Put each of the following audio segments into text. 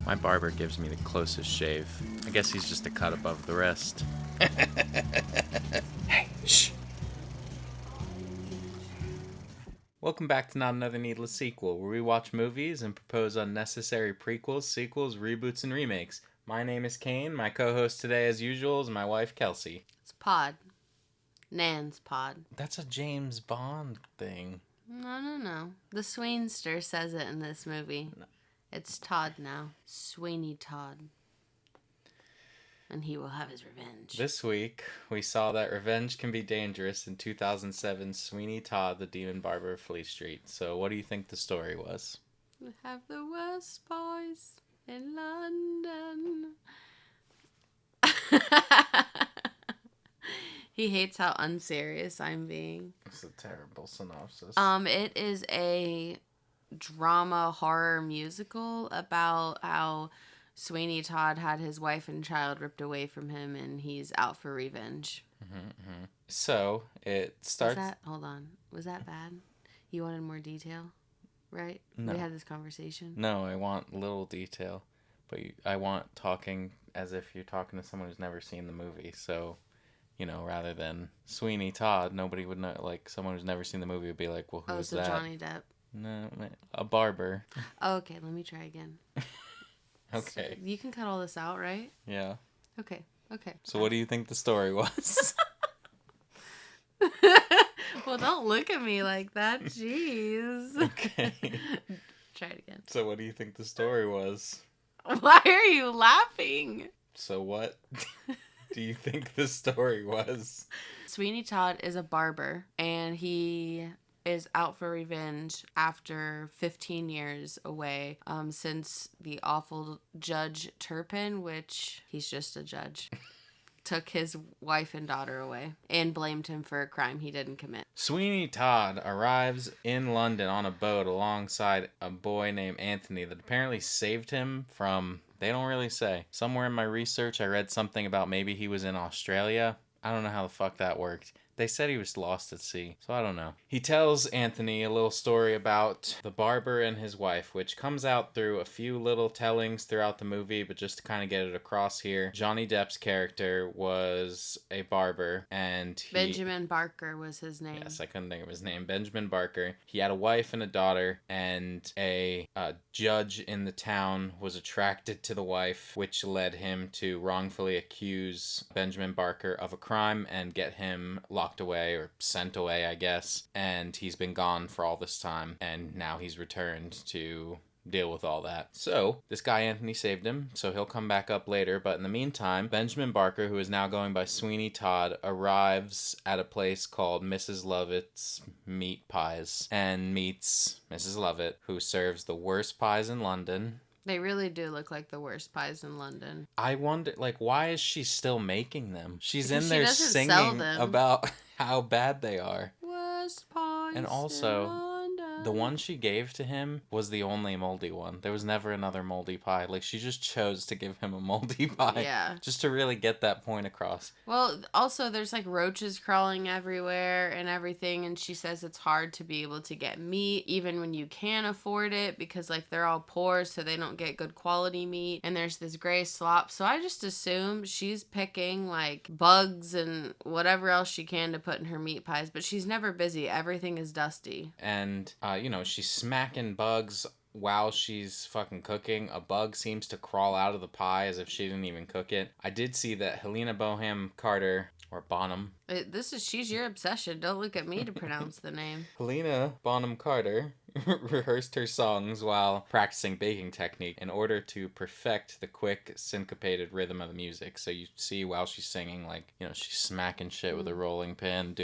My barber gives me the closest shave. I guess he's just a cut above the rest. Hey, shh. Welcome back to Not Another Needless Sequel, where we watch movies and propose unnecessary prequels, sequels, reboots, and remakes. My name is Kane. My co-host today, as usual, is my wife, Kelsey. It's Pod. Nan's Pod. That's a James Bond thing. No. The Sweenster says it in this movie. No. It's Todd now. Sweeney Todd. And he will have his revenge. This week, we saw that revenge can be dangerous in 2007's Sweeney Todd, the Demon Barber of Fleet Street. So what do you think the story was? We have the worst boys in London. He hates how unserious I'm being. It's a terrible synopsis. It is a drama horror musical about how Sweeney Todd had his wife and child ripped away from him and he's out for revenge. So, it starts... Hold on. Was that bad? You wanted more detail? Right? No. We had this conversation? No, I want little detail. But I want talking as if you're talking to someone who's never seen the movie. So, you know, rather than Sweeney Todd, nobody would know. Like, someone who's never seen the movie would be like, well, who's that? Johnny Depp. No, a barber. Oh, okay, let me try again. Okay. So you can cut all this out, right? Yeah. Okay. So what do you think the story was? Well, don't look at me like that. Jeez. Okay. Try it again. So what do you think the story was? Why are you laughing? So what do you think the story was? Sweeney Todd is a barber, and he is out for revenge after 15 years away since the awful Judge Turpin, which he's just a judge, took his wife and daughter away and blamed him for a crime he didn't commit. Sweeney Todd arrives in London on a boat alongside a boy named Anthony that apparently saved him from, they don't really say. Somewhere in my research I read something about maybe he was in Australia. I don't know how the fuck that worked. They said he was lost at sea, so I don't know. He tells Anthony a little story about the barber and his wife, which comes out through a few little tellings throughout the movie, but just to kind of get it across here, Johnny Depp's character was a barber, and Benjamin Barker was his name. Yes, I couldn't think of his name. Benjamin Barker. He had a wife and a daughter, and a judge in the town was attracted to the wife, which led him to wrongfully accuse Benjamin Barker of a crime and get him locked away or sent away, I guess. And he's been gone for all this time, and now he's returned to deal with all that. So, this guy Anthony saved him, so he'll come back up later, but in the meantime, Benjamin Barker, who is now going by Sweeney Todd, arrives at a place called Mrs. Lovett's Meat Pies, and meets Mrs. Lovett, who serves the worst pies in London. They really do look like the worst pies in London. I wonder, like, why is she still making them? She's Because in there singing them. about how bad they are. Worst pies And also, in London. the one she gave to him was the only moldy one. There was never another moldy pie. Like, she just chose to give him a moldy pie. Yeah. Just to really get that point across. Well, also, there's, like, roaches crawling everywhere and everything, and she says it's hard to be able to get meat, even when you can afford it, because, like, they're all poor, so they don't get good quality meat, and there's this gray slop, so I just assume she's picking, like, bugs and whatever else she can to put in her meat pies, but she's never busy. Everything is dusty. And, she's smacking bugs while she's fucking cooking. A bug seems to crawl out of the pie as if she didn't even cook it. I did see that Helena Bonham Carter, or Bonham. She's your obsession. Don't look at me to pronounce the name. Helena Bonham Carter rehearsed her songs while practicing baking technique in order to perfect the quick, syncopated rhythm of the music. So you see while she's singing, like, she's smacking shit with a rolling pin,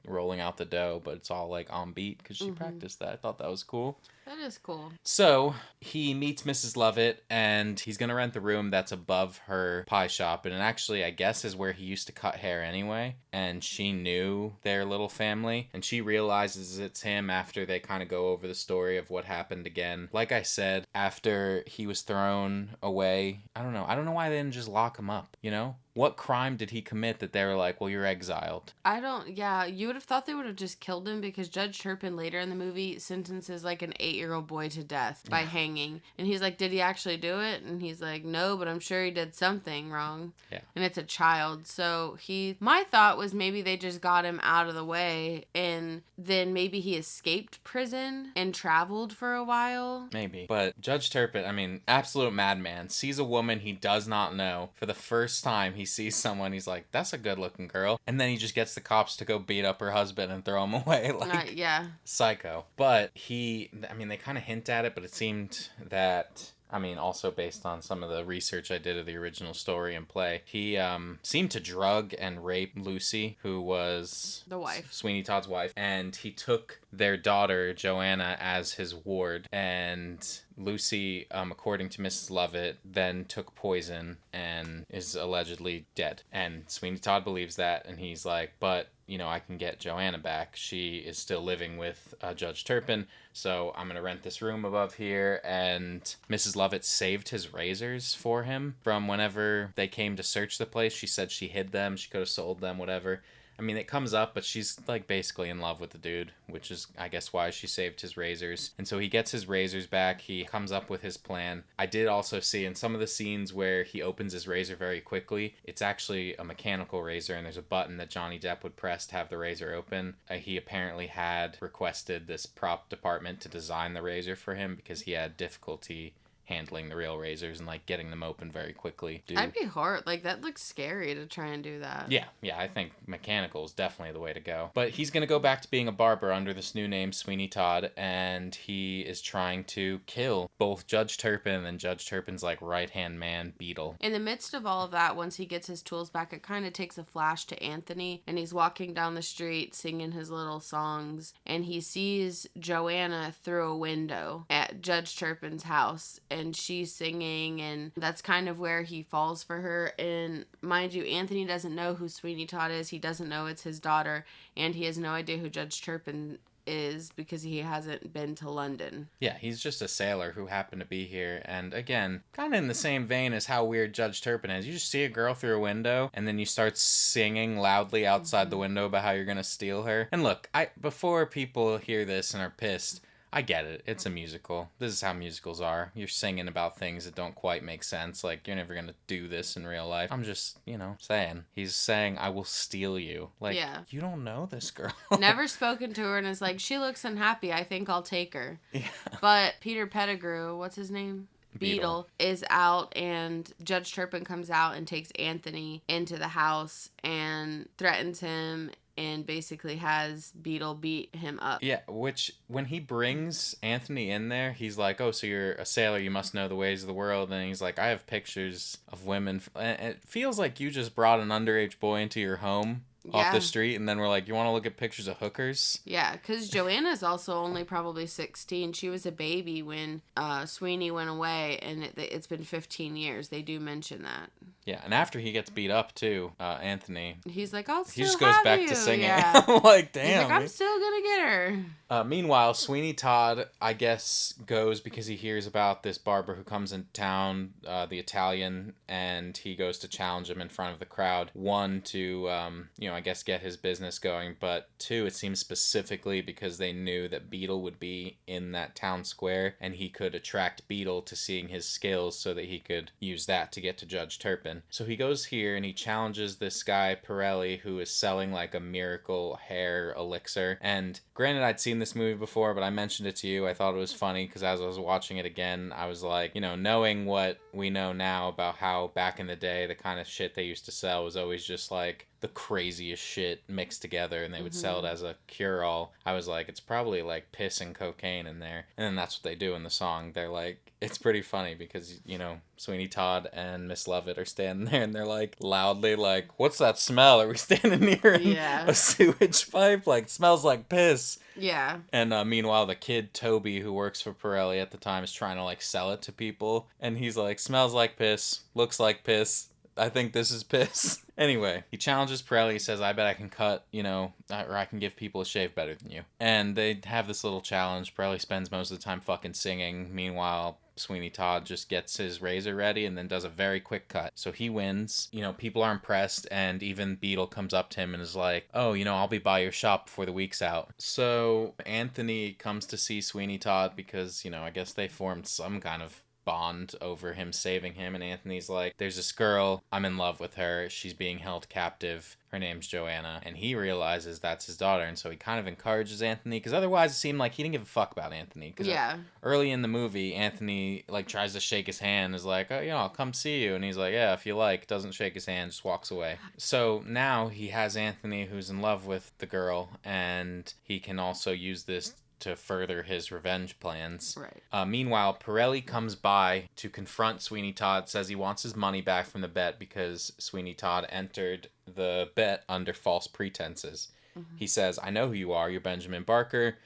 rolling out the dough, but it's all, like, on beat because she practiced that. I thought that was cool. That is cool. So he meets Mrs. Lovett, and he's going to rent the room that's above her pie shop. And it actually, I guess, is where he used to cut hair anyway. And she knew their little family. And she realizes it's him after they kind of go over the story of what happened again. Like I said, after he was thrown away, I don't know why they didn't just lock him up, What crime did he commit that they were like, well, you're exiled? Yeah, you would have thought they would have just killed him because Judge Turpin later in the movie sentences like an 8-year-old boy to death by hanging. And he's like, did he actually do it? And he's like, no, but I'm sure he did something wrong. Yeah. And it's a child. So my thought was maybe they just got him out of the way and then maybe he escaped prison and traveled for a while. Maybe. But Judge Turpin, I mean, absolute madman, sees a woman he does not know. For the first time he sees someone, he's like, that's a good looking girl. And then he just gets the cops to go beat up her husband and throw him away. Like, yeah. Psycho. But they kind of hint at it, but it seemed that... I mean, also based on some of the research I did of the original story and play, he seemed to drug and rape Lucy, who was the wife, Sweeney Todd's wife, and he took their daughter Joanna as his ward. And Lucy, according to Mrs. Lovett, then took poison and is allegedly dead. And Sweeney Todd believes that, and he's like, but I can get Joanna back. She is still living with Judge Turpin, so I'm going to rent this room above here. And Mrs. Lovett saved his razors for him from whenever they came to search the place. She said she hid them. She could have sold them, whatever. I mean, it comes up, but she's like basically in love with the dude, which is, I guess, why she saved his razors. And so he gets his razors back. He comes up with his plan. I did also see in some of the scenes where he opens his razor very quickly, it's actually a mechanical razor, and there's a button that Johnny Depp would press to have the razor open. He apparently had requested this prop department to design the razor for him because he had difficulty handling the real razors and like getting them open very quickly. I'd be hard. Like, that looks scary to try and do that. Yeah, I think mechanical is definitely the way to go. But he's going to go back to being a barber under this new name, Sweeney Todd, and he is trying to kill both Judge Turpin and Judge Turpin's like right-hand man, Beetle. In the midst of all of that, once he gets his tools back, it kind of takes a flash to Anthony, and he's walking down the street singing his little songs, and he sees Joanna through a window at Judge Turpin's house, and she's singing, and that's kind of where he falls for her. And mind you, Anthony doesn't know who Sweeney Todd is. He doesn't know it's his daughter, and he has no idea who Judge Turpin is because he hasn't been to London. Yeah, he's just a sailor who happened to be here. And again, kind of in the same vein as how weird Judge Turpin is. You just see a girl through a window and then you start singing loudly outside the window about how you're going to steal her. And look, before people hear this and are pissed, I get it. It's a musical. This is how musicals are. You're singing about things that don't quite make sense. Like, you're never going to do this in real life. I'm just, saying. He's saying, I will steal you. Like, yeah. You don't know this girl. Never spoken to her and is like, she looks unhappy. I think I'll take her. Yeah. But Peter Pettigrew, what's his name? Beetle is out, and Judge Turpin comes out and takes Anthony into the house and threatens him and basically has Beetle beat him up. Yeah, which, when he brings Anthony in there, he's like, oh, so you're a sailor, you must know the ways of the world. And he's like, I have pictures of women. And it feels like you just brought an underage boy into your home off the street, and then we're like, you want to look at pictures of hookers? Yeah, because Joanna's also only probably 16. She was a baby when Sweeney went away, and it's been 15 years. They do mention that. Yeah, and after he gets beat up, too, Anthony... He's like, I'll still He just goes have back you. to singing. Yeah. Like, damn. He's like, I'm still gonna get her. Meanwhile, Sweeney Todd, I guess, goes because he hears about this barber who comes in town, the Italian, and he goes to challenge him in front of the crowd. One, to, I guess get his business going, but two, it seems specifically because they knew that Beetle would be in that town square, and he could attract Beetle to seeing his skills so that he could use that to get to Judge Turpin. So he goes here and he challenges this guy, Pirelli, who is selling like a miracle hair elixir. And granted, I'd seen this movie before, but I mentioned it to you. I thought it was funny because as I was watching it again, I was like, knowing what we know now about how back in the day, the kind of shit they used to sell was always just like the craziest shit mixed together, and they would sell it as a cure-all. I was like, it's probably like piss and cocaine in there. And then that's what they do in the song. They're like, it's pretty funny because, Sweeney Todd and Miss Lovett are standing there and they're like loudly like, what's that smell? Are we standing near a sewage pipe? Like, smells like piss. Yeah. And meanwhile, the kid, Toby, who works for Pirelli at the time, is trying to like sell it to people. And he's like, smells like piss, looks like piss. I think this is piss. Anyway, he challenges Pirelli. He says, I bet I can cut, or I can give people a shave better than you. And they have this little challenge. Pirelli spends most of the time fucking singing. Meanwhile, Sweeney Todd just gets his razor ready and then does a very quick cut. So he wins. People are impressed, and even Beetle comes up to him and is like, oh, I'll be by your shop before the week's out. So Anthony comes to see Sweeney Todd because, I guess they formed some kind of bond over him saving him, and Anthony's like, there's this girl, I'm in love with her, she's being held captive, her name's Joanna, and he realizes that's his daughter, and so he kind of encourages Anthony, because otherwise it seemed like he didn't give a fuck about Anthony, because early in the movie, Anthony tries to shake his hand, is like, oh, I'll come see you, and he's like, yeah, if you like, doesn't shake his hand, just walks away. So now he has Anthony, who's in love with the girl, and he can also use this to further his revenge plans. Right. Meanwhile, Pirelli comes by to confront Sweeney Todd, says he wants his money back from the bet because Sweeney Todd entered the bet under false pretenses. Mm-hmm. He says, I know who you are. You're Benjamin Barker.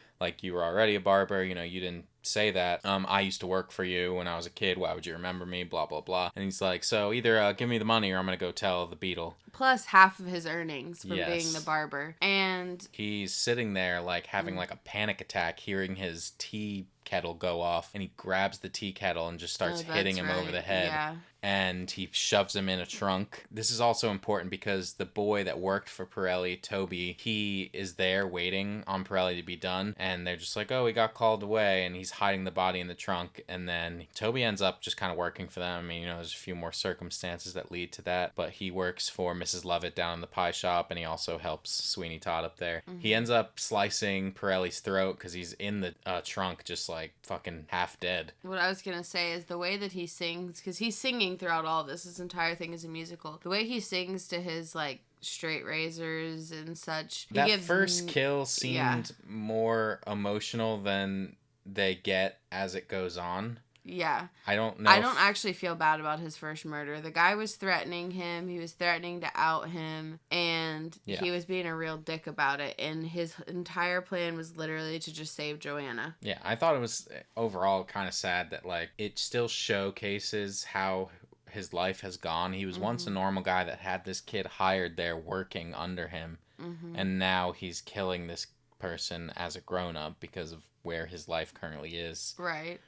You were already a barber. You didn't say that. I used to work for you when I was a kid. Why would you remember me? Blah, blah, blah. And he's like, so either give me the money or I'm going to go tell the Beetle. Plus half of his earnings from being the barber. And he's sitting there having a panic attack, hearing his tea kettle go off, and he grabs the tea kettle and just starts hitting him over the head. Yeah. And he shoves him in a trunk. This is also important because the boy that worked for Pirelli, Toby, he is there waiting on Pirelli to be done. And they're just like, oh, he got called away. And he's hiding the body in the trunk. And then Toby ends up just kind of working for them. I mean, there's a few more circumstances that lead to that. But he works for Mrs. Lovett down in the pie shop. And he also helps Sweeney Todd up there. Mm-hmm. He ends up slicing Pirelli's throat because he's in the trunk just fucking half dead. What I was going to say is the way that he sings, because he's singing throughout all of this. This entire thing is a musical. The way he sings to his straight razors and such. That first kill seemed more emotional than they get as it goes on. Yeah. I don't know. I don't actually feel bad about his first murder. The guy was threatening him. He was threatening to out him. And he was being a real dick about it. And his entire plan was literally to just save Joanna. Yeah. I thought it was overall kind of sad that it still showcases how his life has gone. He was once a normal guy that had this kid hired there working under him. Mm-hmm. And now he's killing this person as a grown-up because of where his life currently is. Right.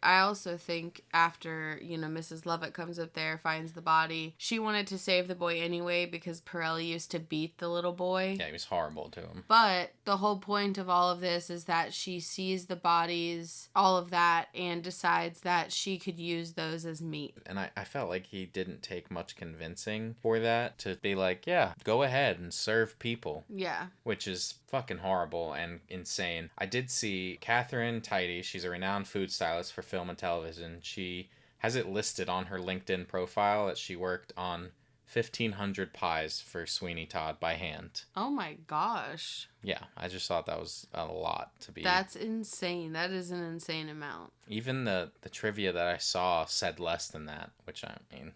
I also think after, Mrs. Lovett comes up there, finds the body, she wanted to save the boy anyway because Pirelli used to beat the little boy. Yeah, he was horrible to him. But the whole point of all of this is that she sees the bodies, all of that, and decides that she could use those as meat. And I felt like he didn't take much convincing for that to be like, yeah, go ahead and serve people. Yeah. Which is fucking horrible and insane. I did see Catherine Tidy, she's a renowned food stylist for film and television. She has it listed on her LinkedIn profile that she worked on 1,500 pies for Sweeney Todd by hand. Oh my gosh. Yeah, I just thought that was a lot to be. That's insane. That is an insane amount. Even the trivia that I saw said less than that, which I'm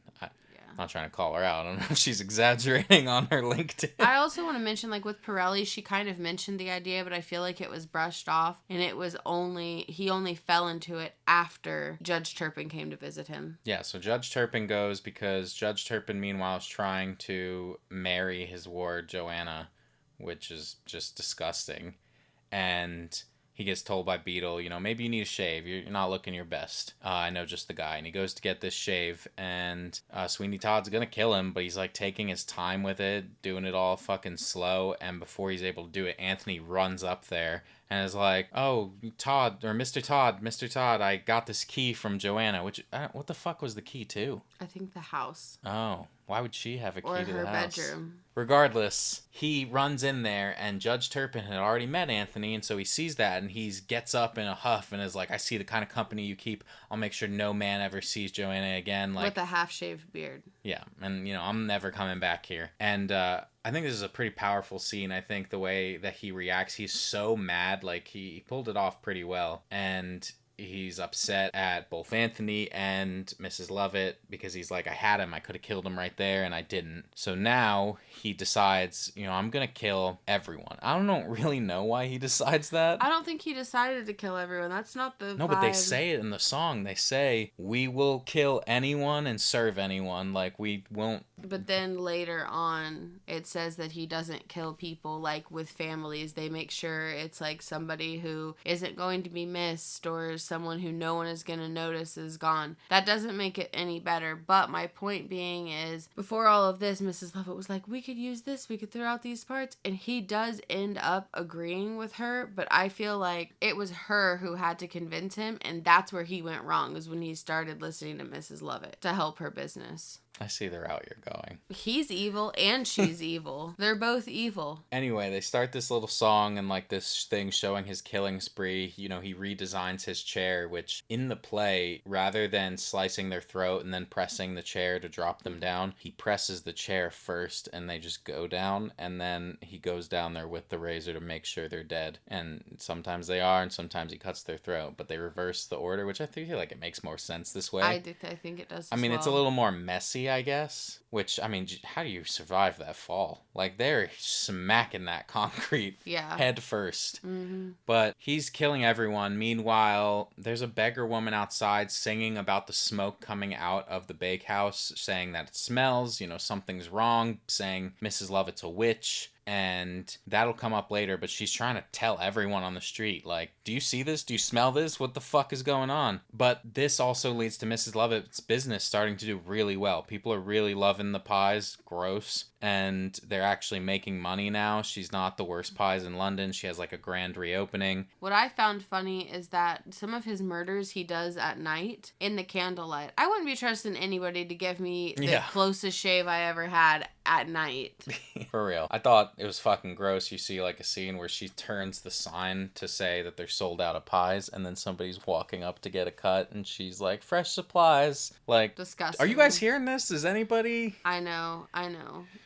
not trying to call her out. I don't know if she's exaggerating on her LinkedIn. I also want to mention, with Pirelli, she kind of mentioned the idea, but I feel like it was brushed off, and he only fell into it after Judge Turpin came to visit him. Yeah, so Judge Turpin goes because Judge Turpin, meanwhile, is trying to marry his ward, Joanna, which is just disgusting. And he gets told by Beetle, maybe you need a shave. You're not looking your best. I know just the guy. And he goes to get this shave, and Sweeney Todd's going to kill him, but he's Taking his time with it, doing it all fucking slow. And before he's able to do it, Anthony runs up there and is like, oh, Todd, or Mr. Todd, I got this key from Joanna, which, what the fuck was the key to? I think the house. Oh, why would she have a key or to the her house? Bedroom. Regardless, he runs in there, and Judge Turpin had already met Anthony, and so he sees that, and he gets up in a huff and is like, I see the kind of company you keep. I'll make sure no man ever sees Joanna again. With a half-shaved beard. Yeah, and, I'm never coming back here. And I think this is a pretty powerful scene. I think the way that he reacts, he's so mad. He pulled it off pretty well. And he's upset at both Anthony and Mrs. Lovett because he's like, I had him. I could have killed him right there, and I didn't. So now he decides, I'm going to kill everyone. I don't really know why he decides that. I don't think he decided to kill everyone. That's not the No, vibe. but they say it in the song. They say, we will kill anyone and serve anyone. We won't. But then later on, it says that he doesn't kill people, with families. They make sure it's, somebody who isn't going to be missed or someone who no one is going to notice is gone. That doesn't make it any better. But my point being is, before all of this, Mrs. Lovett was like, we could use this, we could throw out these parts. And he does end up agreeing with her. But I feel like it was her who had to convince him. And that's where he went wrong, is when he started listening to Mrs. Lovett to help her business. I see the route you're going. He's evil and she's evil. They're both evil. Anyway, they start this little song and like this thing showing his killing spree. You know, he redesigns his chair, which in the play, rather than slicing their throat and then pressing the chair to drop them down, he presses the chair first and they just go down. And then he goes down there with the razor to make sure they're dead. And sometimes they are, and sometimes he cuts their throat. But they reverse the order, which I feel like it makes more sense this way. I think it does. I mean, it's a little more messy, I guess. Which, I mean, how do you survive that fall? Like, they're smacking that concrete head first. Mm-hmm. But he's killing everyone. Meanwhile, there's a beggar woman outside singing about the smoke coming out of the bakehouse, saying that it smells, you know, something's wrong, saying Mrs. Lovett's a witch. And that'll come up later, but she's trying to tell everyone on the street, like, do you see this? Do you smell this? What the fuck is going on? But this also leads to Mrs. Lovett's business starting to do really well. People are really loving the pies. Gross. And they're actually making money now. She's not the worst pies in London. She has like a grand reopening. What I found funny is that some of his murders he does at night in the candlelight. I wouldn't be trusting anybody to give me the closest shave I ever had at night. For real. I thought it was fucking gross. You see like a scene where she turns the sign to say that they're sold out of pies, and then somebody's walking up to get a cut and she's like, fresh supplies. Like, disgusting. Are you guys hearing this? Is anybody? I know.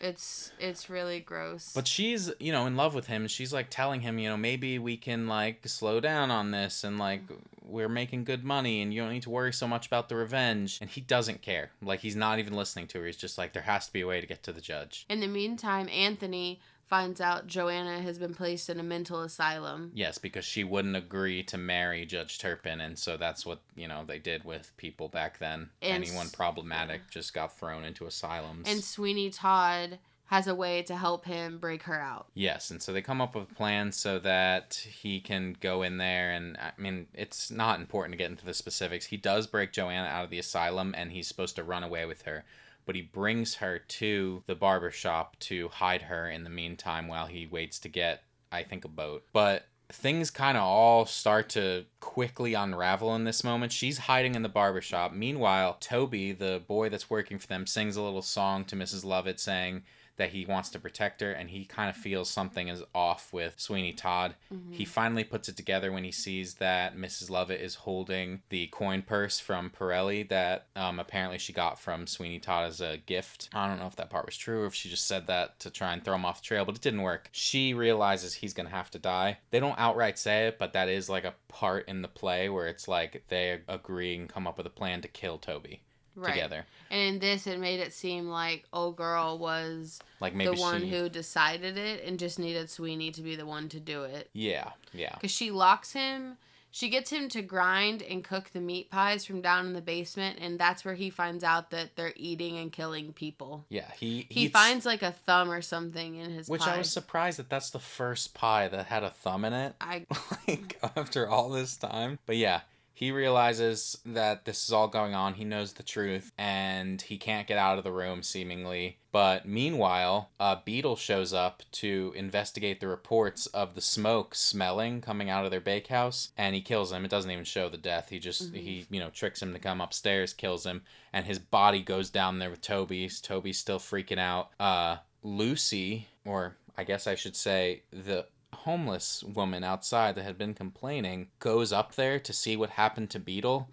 It's really gross. But she's, you know, in love with him. She's like telling him, you know, maybe we can like slow down on this, and like we're making good money and you don't need to worry so much about the revenge. And he doesn't care. Like, he's not even listening to her. He's just like, there has to be a way to get to the judge. In the meantime, Anthony finds out Joanna has been placed in a mental asylum. Yes, because she wouldn't agree to marry Judge Turpin, and so that's what, you know, they did with people back then. And anyone problematic just got thrown into asylums. And Sweeney Todd has a way to help him break her out. Yes, and so they come up with a plan so that he can go in there, and I mean, it's not important to get into the specifics. He does break Joanna out of the asylum, and he's supposed to run away with her. But he brings her to the barber shop to hide her in the meantime while he waits to get, I think, a boat. But things kind of all start to quickly unravel in this moment. She's hiding in the barber shop. Meanwhile, Toby, the boy that's working for them, sings a little song to Mrs. Lovett saying that he wants to protect her, and he kind of feels something is off with Sweeney Todd. Mm-hmm. He finally puts it together when he sees that Mrs. Lovett is holding the coin purse from Pirelli that apparently she got from Sweeney Todd as a gift. I don't know if that part was true or if she just said that to try and throw him off the trail, but it didn't work. She realizes he's gonna have to die. They don't outright say it, but that is like a part in the play where it's like they agree and come up with a plan to kill Toby. Right. Together. And in this, it made it seem like old girl was like maybe the one who decided it and just needed Sweeney to be the one to do it. Yeah. Because she locks him. She gets him to grind and cook the meat pies from down in the basement, and that's where he finds out that they're eating and killing people. Yeah, he finds like a thumb or something in his which pie. I was surprised that that's the first pie that had a thumb in it. Like, after all this time. But yeah. He realizes that this is all going on. He knows the truth, and he can't get out of the room, seemingly. But meanwhile, a beetle shows up to investigate the reports of the smoke smelling coming out of their bakehouse, and he kills him. It doesn't even show the death. He just, he tricks him to come upstairs, kills him, and his body goes down there with Toby's. Toby's still freaking out. Lucy, or I guess I should say the homeless woman outside that had been complaining, goes up there to see what happened to Beetle.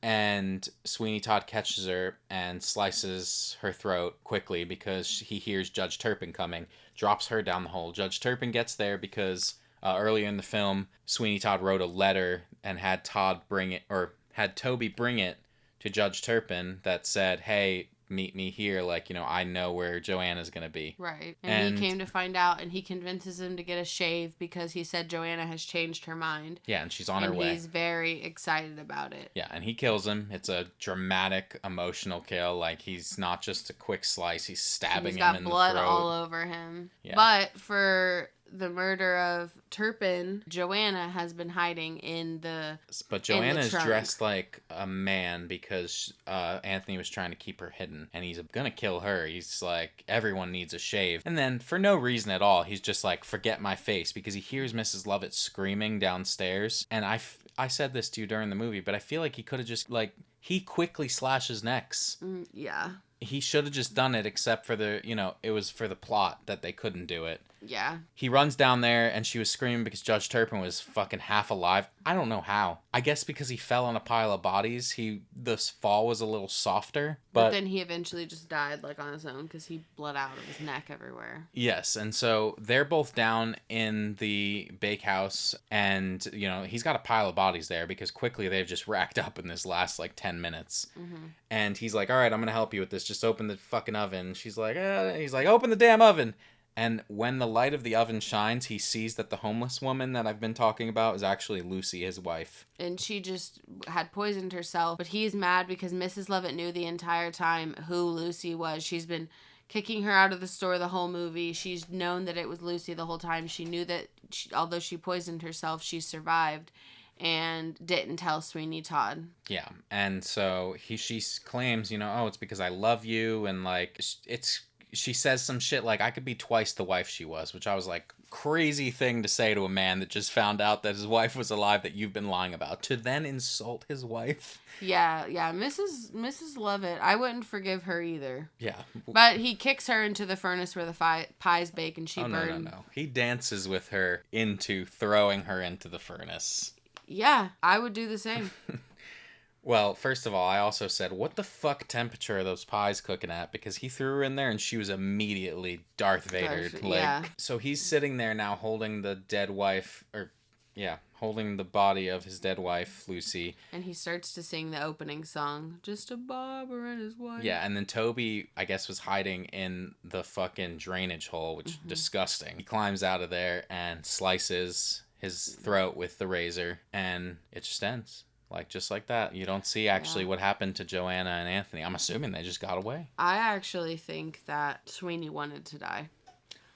And Sweeney Todd catches her and slices her throat quickly because he hears Judge Turpin coming, drops her down the hole. Judge Turpin gets there because earlier in the film, Sweeney Todd wrote a letter and had Toby bring it to Judge Turpin that said, hey, meet me here, like, I know where Joanna's gonna be. Right. And he came to find out, and he convinces him to get a shave because he said Joanna has changed her mind. Yeah, and she's on her way. And he's very excited about it. Yeah, and he kills him. It's a dramatic, emotional kill. Like, he's not just a quick slice, he's stabbing him in the throat. He's got blood all over him. Yeah. But for the murder of Turpin, Joanna has been hiding in the But in the Joanna is trunk. dressed like a man because Anthony was trying to keep her hidden, and he's gonna kill her. He's like, everyone needs a shave, and then for no reason at all, he's just like, forget my face, because he hears Mrs. Lovett screaming downstairs, and I said this to you during the movie, but I feel like he could have just like he quickly slashes necks. Yeah. He should have just done it, except for it was for the plot that they couldn't do it. Yeah. He runs down there, and she was screaming because Judge Turpin was fucking half alive. I don't know how. I guess because he fell on a pile of bodies, this fall was a little softer. But then he eventually just died, like, on his own, because he bled out of his neck everywhere. Yes, and so they're both down in the bakehouse, and, he's got a pile of bodies there because quickly they've just racked up in this last, 10 minutes. Mm-hmm. And he's like, all right, I'm going to help you with this. Just open the fucking oven. She's like, he's like, open the damn oven. And when the light of the oven shines, he sees that the homeless woman that I've been talking about is actually Lucy, his wife. And she just had poisoned herself. But he's mad because Mrs. Lovett knew the entire time who Lucy was. She's been kicking her out of the store the whole movie. She's known that it was Lucy the whole time. She knew that although she poisoned herself, she survived and didn't tell Sweeney Todd. Yeah, and so she claims, oh, it's because I love you, and she says some shit like, I could be twice the wife she was, which I was like, crazy thing to say to a man that just found out that his wife was alive that you've been lying about, to then insult his wife. Yeah, Mrs. Lovett, I wouldn't forgive her either. Yeah. But he kicks her into the furnace where the pies bake and she burned. No. He dances with her into throwing her into the furnace. Yeah, I would do the same. Well, first of all, I also said, what the fuck temperature are those pies cooking at? Because he threw her in there and she was immediately Darth Vader. Yeah. So he's sitting there now holding the dead wife, holding the body of his dead wife, Lucy. And he starts to sing the opening song, Just a Barber and His Wife. Yeah, and then Toby, I guess, was hiding in the fucking drainage hole, which is disgusting. He climbs out of there and slices his throat with the razor, and it just ends. Just like that. You don't see actually what happened to Joanna and Anthony. I'm assuming they just got away. I actually think that Sweeney wanted to die.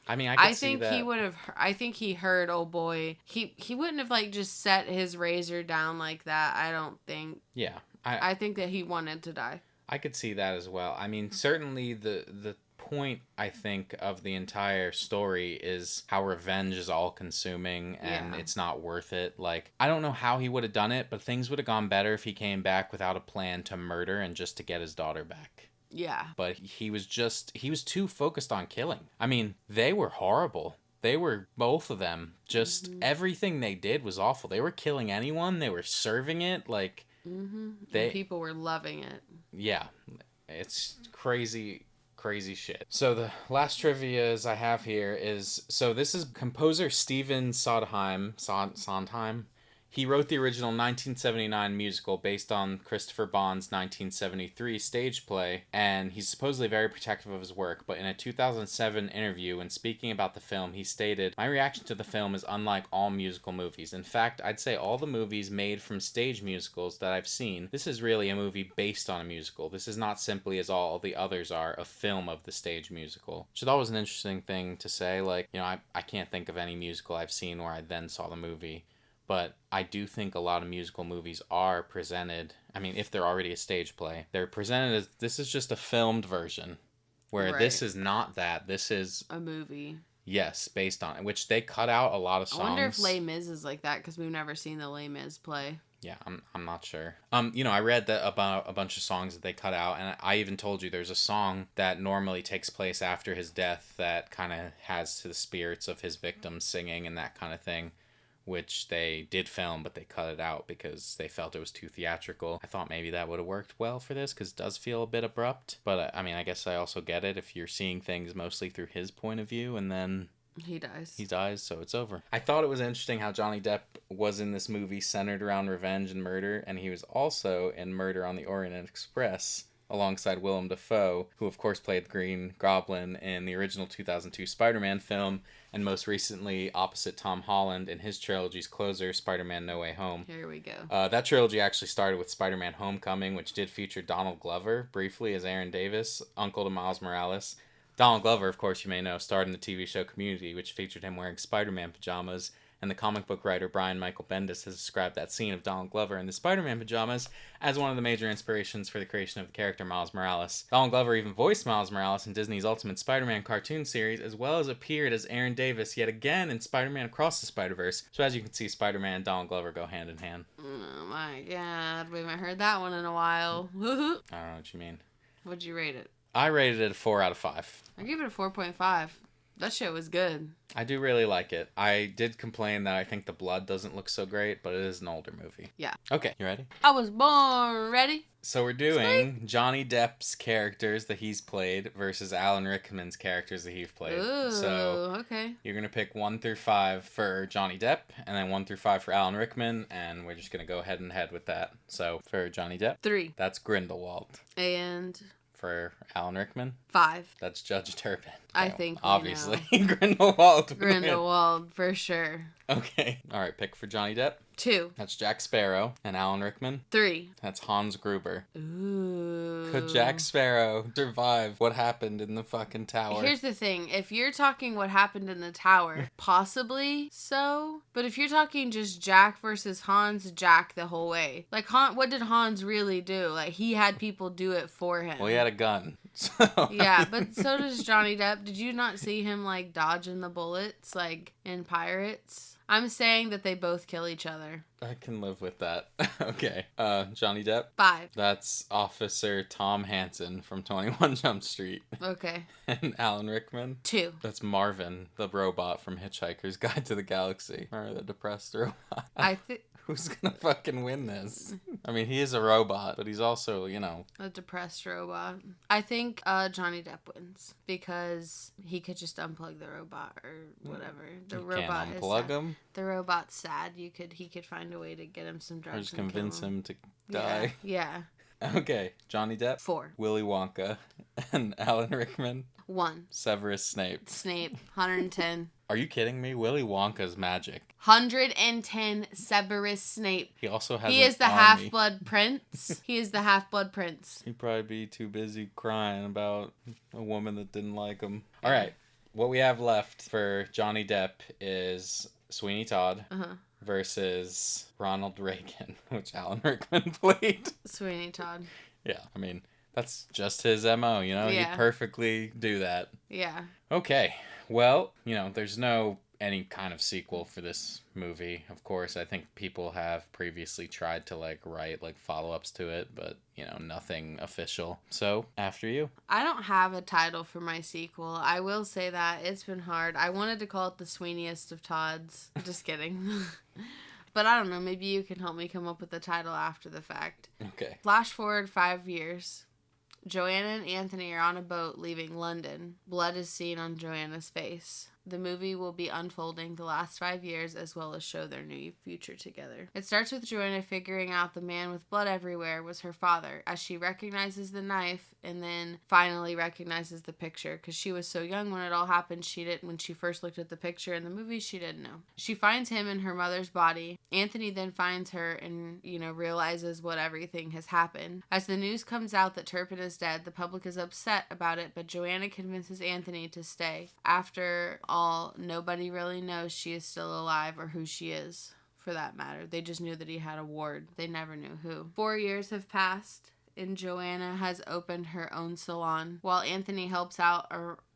I mean, I think he would have. I think he heard old boy. He wouldn't have just set his razor down like that. I don't think. Yeah, I think that he wanted to die. I could see that as well. I mean, certainly the point, I think, of the entire story is how revenge is all consuming and it's not worth it. I don't know how he would have done it, but things would have gone better if he came back without a plan to murder and just to get his daughter back. Yeah. But he was too focused on killing. I mean, they were horrible. They were, both of them, just everything they did was awful. They were killing anyone. They were serving it. People were loving it. Yeah. It's crazy shit. So the last trivias I have here is, this is composer Stephen Sondheim. He wrote the original 1979 musical based on Christopher Bond's 1973 stage play, and he's supposedly very protective of his work, but in a 2007 interview, when speaking about the film, he stated, "My reaction to the film is unlike all musical movies. In fact, I'd say all the movies made from stage musicals that I've seen, this is really a movie based on a musical. This is not simply, as all the others are, a film of the stage musical." Which I thought was an interesting thing to say. I can't think of any musical I've seen where I then saw the movie. But I do think a lot of musical movies are presented, I mean, if they're already a stage play, they're presented as, this is just a filmed version. Where this is not that. This is a movie. Yes, based on it, which they cut out a lot of songs. I wonder if Les Mis is like that, because we've never seen the Les Mis play. Yeah, I'm not sure. I read that about a bunch of songs that they cut out, and I even told you there's a song that normally takes place after his death that kind of has the spirits of his victims singing and that kind of thing, which they did film, but they cut it out because they felt it was too theatrical. I thought maybe that would have worked well for this, because it does feel a bit abrupt. But, I mean, I guess I also get it if you're seeing things mostly through his point of view, and then he dies, so it's over. I thought it was interesting how Johnny Depp was in this movie centered around revenge and murder, and he was also in Murder on the Orient Express, alongside Willem Dafoe, who of course played the Green Goblin in the original 2002 Spider-Man film, and most recently opposite Tom Holland in his trilogy's closer, Spider-Man No Way Home. Here we go. That trilogy actually started with Spider-Man Homecoming, which did feature Donald Glover briefly as Aaron Davis, uncle to Miles Morales. Donald Glover, of course, you may know, starred in the TV show Community, which featured him wearing Spider-Man pajamas, and the comic book writer Brian Michael Bendis has described that scene of Donald Glover in the Spider-Man pajamas as one of the major inspirations for the creation of the character Miles Morales. Donald Glover even voiced Miles Morales in Disney's Ultimate Spider-Man cartoon series, as well as appeared as Aaron Davis yet again in Spider-Man Across the Spider-Verse. So as you can see, Spider-Man and Donald Glover go hand in hand. Oh my god, we haven't heard that one in a while. I don't know what you mean. What'd you rate it? I rated it a 4 out of 5. I gave it a 4.5. That shit was good. I do really like it. I did complain that I think the blood doesn't look so great, but it is an older movie. Yeah. Okay, you ready? I was born ready. So we're doing Johnny Depp's characters that he's played versus Alan Rickman's characters that he's played. Ooh, so okay. you're going to pick 1 through 5 for Johnny Depp, and then 1 through 5 for Alan Rickman, and we're just going to go head and head with that. So for Johnny Depp, 3. that's Grindelwald. And For Alan Rickman, 5. that's Judge Turpin. I think we obviously Grindelwald. Grindelwald, for sure. Okay. All right, pick for Johnny Depp. 2. That's Jack Sparrow. And Alan Rickman, 3. that's Hans Gruber. Ooh. Could Jack Sparrow survive what happened in the fucking tower? Here's the thing. If you're talking what happened in the tower, possibly so. But if you're talking just Jack versus Hans, Jack the whole way. Like, what did Hans really do? Like, he had people do it for him. Well, he had a gun. So. Yeah, but so does Johnny Depp. Did you not see him, like, dodging the bullets, like, in Pirates? I'm saying that they both kill each other. I can live with that. Okay. Johnny Depp. 5. That's Officer Tom Hansen from 21 Jump Street. Okay. And Alan Rickman. 2. That's Marvin, the robot from Hitchhiker's Guide to the Galaxy. Or the depressed robot. I think... Who's gonna fucking win this? I mean, he is a robot, but he's also, a depressed robot. I think Johnny Depp wins because he could just unplug the robot or whatever. The you robot can't is unplug sad. him. The robot's sad. He could find a way to get him some drugs. Or just and convince kill him to die. Yeah. Okay, Johnny Depp. 4. Willy Wonka. And Alan Rickman. 1. Severus Snape. Snape. 110. Are you kidding me? Willy Wonka's magic. 110 Severus Snape. He also has He is the army. Half-Blood Prince. He is the Half-Blood Prince. He'd probably be too busy crying about a woman that didn't like him. All right. What we have left for Johnny Depp is Sweeney Todd versus Ronald Reagan, which Alan Rickman played. Sweeney Todd. Yeah, I mean, that's just his MO, you know? Yeah. He'd perfectly do that. Yeah. Okay. Well, there's no any kind of sequel for this movie. Of course, I think people have previously tried to write follow-ups to it, but nothing official. So, after you. I don't have a title for my sequel. I will say that it's been hard. I wanted to call it the Sweeniest of Todds. Just kidding. But I don't know, maybe you can help me come up with a title after the fact. Okay. Flash forward 5 years. Joanna and Anthony are on a boat leaving London. Blood is seen on Joanna's face. The movie will be unfolding the last 5 years as well as show their new future together. It starts with Joanna figuring out the man with blood everywhere was her father as she recognizes the knife and then finally recognizes the picture because she was so young when it all happened. When she first looked at the picture in the movie, she didn't know. She finds him in her mother's body. Anthony then finds her and, realizes what everything has happened. As the news comes out that Turpin is dead, the public is upset about it, but Joanna convinces Anthony to stay. After all, nobody really knows she is still alive or who she is, for that matter. They just knew that he had a ward. They never knew who. 4 years have passed, and Joanna has opened her own salon, while Anthony helps out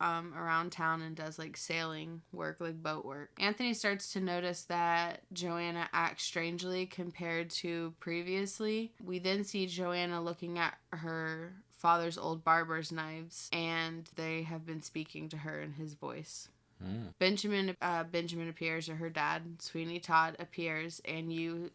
around town and does sailing work, boat work. Anthony starts to notice that Joanna acts strangely compared to previously. We then see Joanna looking at her father's old barber's knives, and they have been speaking to her in his voice. Benjamin appears, or her dad, Sweeney Todd, appears, and you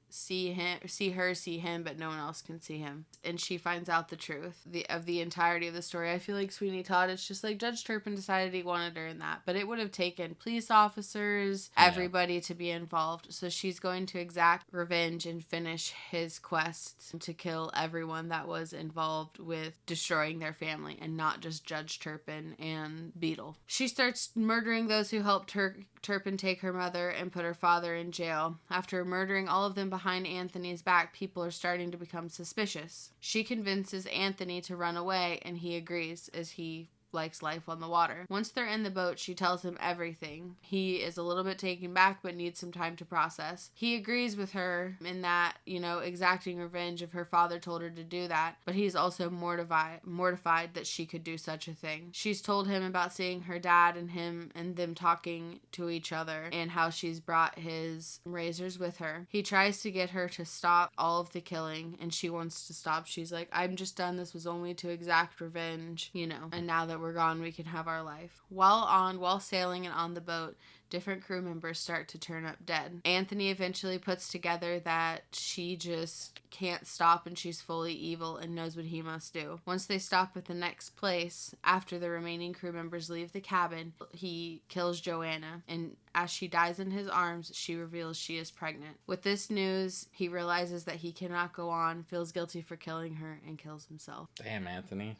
see him, but no one else can see him. And she finds out the truth of the entirety of the story. I feel like Sweeney Todd, it's just Judge Turpin decided he wanted her in that, but it would have taken police officers, everybody to be involved. So she's going to exact revenge and finish his quest to kill everyone that was involved with destroying their family, and not just Judge Turpin and Beetle. She starts murdering those who helped Turpin take her mother and put her father in jail. After murdering all of them behind Anthony's back, people are starting to become suspicious. She convinces Anthony to run away, and he agrees as he likes life on the water. Once they're in the boat, she tells him everything. He is a little bit taken back but needs some time to process. He agrees with her in that, exacting revenge if her father told her to do that, but he's also mortified that she could do such a thing. She's told him about seeing her dad and him and them talking to each other and how she's brought his razors with her. He tries to get her to stop all of the killing and she wants to stop. She's like, I'm just done. This was only to exact revenge, and now that we're gone, we can have our life. While sailing and on the boat, different crew members start to turn up dead. Anthony eventually puts together that she just can't stop and she's fully evil and knows what he must do. Once they stop at the next place, after the remaining crew members leave the cabin, he kills Joanna, and as she dies in his arms, she reveals she is pregnant. With this news, he realizes that he cannot go on, feels guilty for killing her, and kills himself. Damn, Anthony.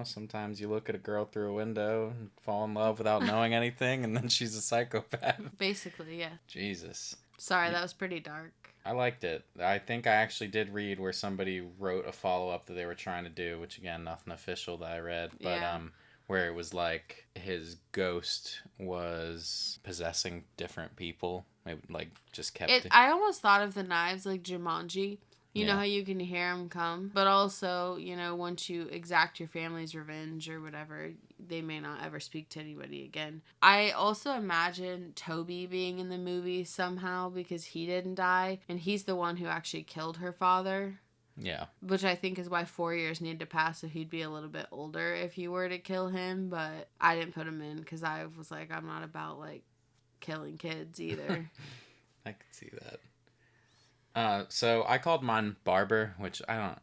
Sometimes you look at a girl through a window and fall in love without knowing anything, and then she's a psychopath. Basically, yeah. Jesus. Sorry, that was pretty dark. I liked it. I think I actually did read where somebody wrote a follow-up that they were trying to do, which, again, nothing official that I read. But, yeah. Where it was like his ghost was possessing different people. Maybe, like, just kept it. I almost thought of the knives like Jumanji. You know Yeah. how you can hear them come? But also, once you exact your family's revenge or whatever, they may not ever speak to anybody again. I also imagine Toby being in the movie somehow because he didn't die. And he's the one who actually killed her father. Yeah. Which I think is why 4 years need to pass, so he'd be a little bit older if you were to kill him. But I didn't put him in because I was like, I'm not about, like, killing kids either. I could see that. So I called mine Barber, which I don't,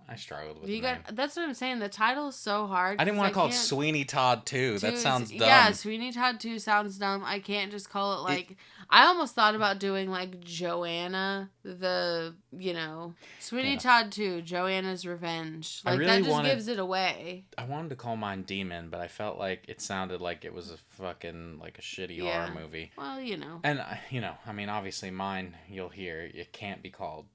I struggled with the name. That's what I'm saying. The title is so hard. I didn't want to call it Sweeney Todd 2. That sounds dumb. Yeah, Sweeney Todd 2 sounds dumb. I can't just call it like... I almost thought about doing like Joanna, Sweeney Todd 2, Joanna's Revenge. Like, really that just gives it away. I wanted to call mine Demon, but I felt like it sounded like it was a fucking, like a shitty horror movie. Well, And, I mean, obviously mine, you'll hear, it can't be called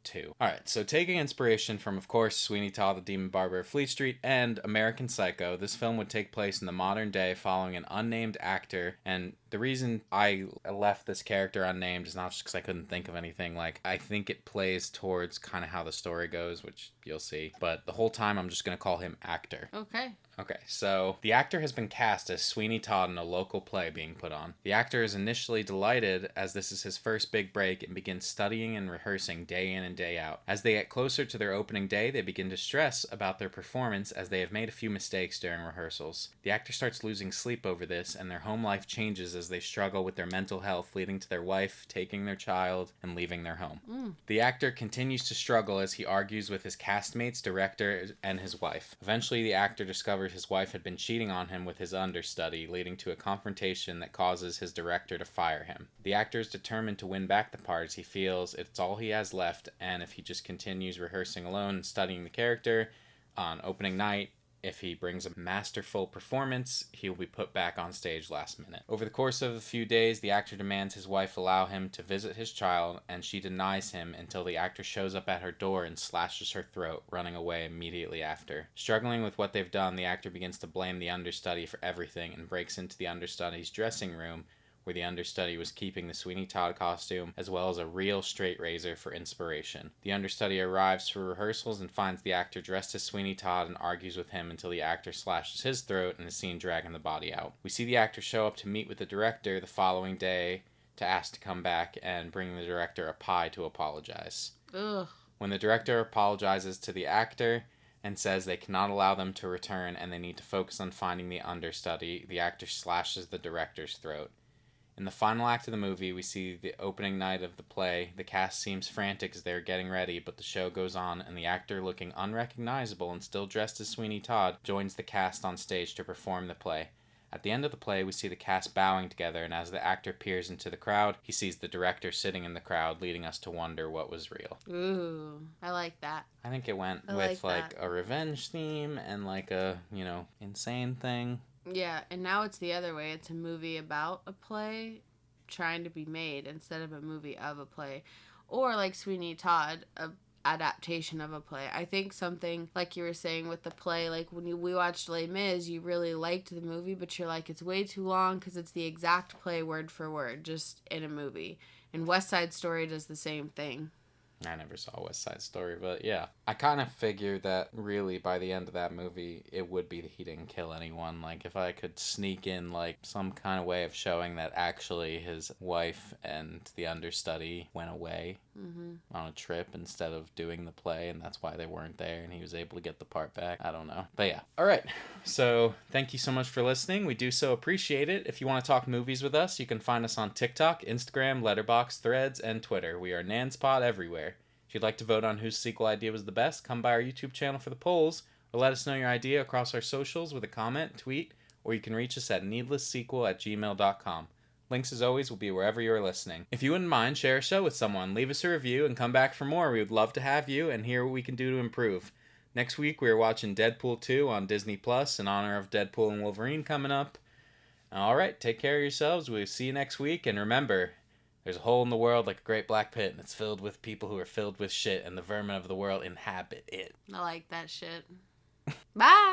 2. Alright, so taking inspiration from, of course, Sweeney Todd, the Demon Barber of Fleet Street, and American Psycho, this film would take place in the modern day following an unnamed actor, and the reason I left this character unnamed is not just because I couldn't think of anything. Like, I think it plays towards kind of how the story goes, which you'll see. But the whole time, I'm just going to call him Actor. Okay, so the actor has been cast as Sweeney Todd in a local play being put on. The actor is initially delighted as this is his first big break and begins studying and rehearsing day in and day out. As they get closer to their opening day, they begin to stress about their performance as they have made a few mistakes during rehearsals. The actor starts losing sleep over this, and their home life changes as they struggle with their mental health, leading to their wife taking their child and leaving their home. The actor continues to struggle as he argues with his castmates, director, and his wife. Eventually, the actor discovers his wife had been cheating on him with his understudy, leading to a confrontation that causes his director to fire him. The actor is determined to win back the part as he feels it's all he has left, and if he just continues rehearsing alone and studying the character on opening night, if he brings a masterful performance, he will be put back on stage last minute. Over the course of a few days, the actor demands his wife allow him to visit his child, and she denies him until the actor shows up at her door and slashes her throat, running away immediately after. Struggling with what they've done, the actor begins to blame the understudy for everything and breaks into the understudy's dressing room, where the understudy was keeping the Sweeney Todd costume, as well as a real straight razor for inspiration. The understudy arrives for rehearsals and finds the actor dressed as Sweeney Todd and argues with him until the actor slashes his throat and is seen dragging the body out. We see the actor show up to meet with the director the following day to ask to come back and bring the director a pie to apologize. Ugh. When the director apologizes to the actor and says they cannot allow them to return and they need to focus on finding the understudy, the actor slashes the director's throat. In the final act of the movie, we see the opening night of the play. The cast seems frantic as they are getting ready, but the show goes on, and the actor, looking unrecognizable and still dressed as Sweeney Todd, joins the cast on stage to perform the play. At the end of the play, we see the cast bowing together, and as the actor peers into the crowd, he sees the director sitting in the crowd, leading us to wonder what was real. Ooh, I like that. I think it went with like a revenge theme and like a, insane thing. Yeah, and now it's the other way. It's a movie about a play trying to be made instead of a movie of a play. Or like Sweeney Todd, a adaptation of a play. I think something like you were saying with the play, like when we watched Les Mis, you really liked the movie, but you're like, it's way too long because it's the exact play word for word, just in a movie. And West Side Story does the same thing. I never saw West Side Story, but yeah. I kind of figured that really by the end of that movie, it would be that he didn't kill anyone. Like, if I could sneak in, like, some kind of way of showing that actually his wife and the understudy went away on a trip instead of doing the play, and that's why they weren't there, and he was able to get the part back. I don't know. But yeah. All right. So, thank you so much for listening. We do so appreciate it. If you want to talk movies with us, you can find us on TikTok, Instagram, Letterboxd, Threads, and Twitter. We are Nanspod everywhere. If you'd like to vote on whose sequel idea was the best, come by our YouTube channel for the polls, or let us know your idea across our socials with a comment, tweet, or you can reach us at needlesssequel@gmail.com. Links, as always, will be wherever you are listening. If you wouldn't mind, share a show with someone, leave us a review, and come back for more. We would love to have you and hear what we can do to improve. Next week, we are watching Deadpool 2 on Disney Plus in honor of Deadpool and Wolverine coming up. All right, take care of yourselves. We'll see you next week, and remember, there's a hole in the world like a great black pit, and it's filled with people who are filled with shit, and the vermin of the world inhabit it. I like that shit. Bye!